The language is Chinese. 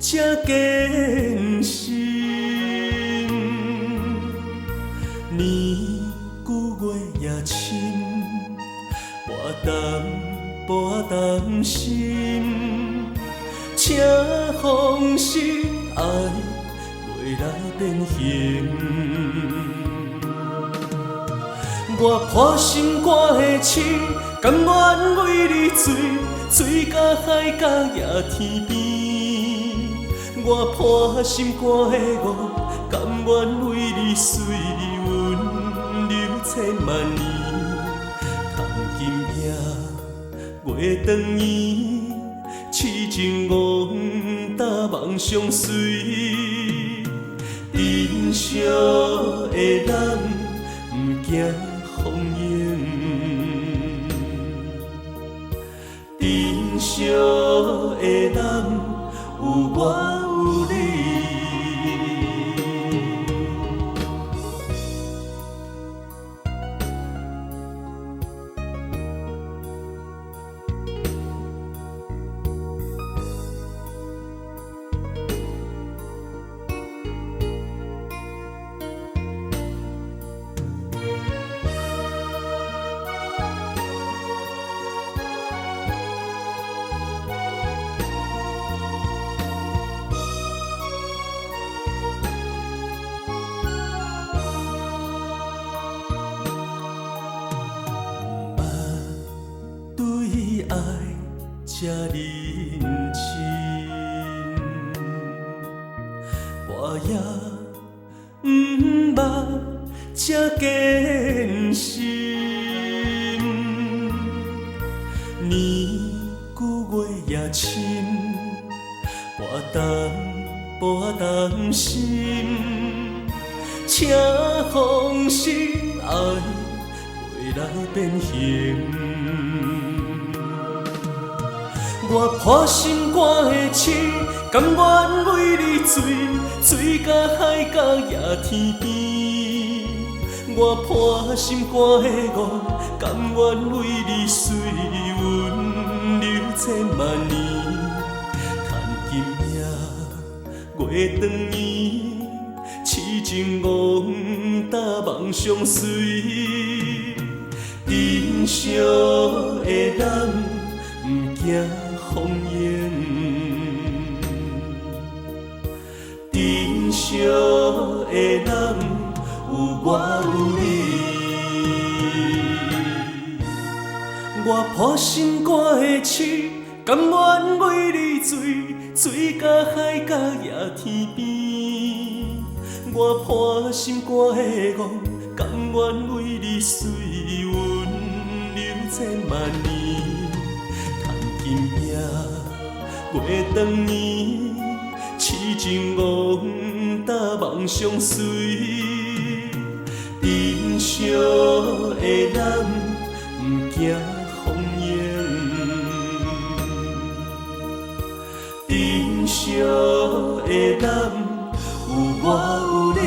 才坚心。年久月也深，半担心，请放心，爱袂来变形。我破心肝的痴，甘愿为你醉到海角也天边。我破心肝的我，甘愿为你随阮流千万年。谈金夜月长圆，痴情憨搭梦相随。珍惜的人，不惊风影。珍惜的人，有我有你。爱这认真，我也不捌这坚心。年久月也深，半担心，请放心，爱袂来变形。我破心肝的痴，甘愿为你醉到海角也天边。我破心肝的我，甘愿为你随阮流千万年。叹今夜月长圆，痴情憨搭梦相随。珍惜的人，不惊风影。珍惜的人，有我有你。我破心肝的痴，甘愿为你醉到海角也天边。我破心肝的我，甘愿为你随阮流千万年。今夜月长圆，痴情憨搭梦相随。珍惜的人，不惊风影。珍惜的人，有我有你。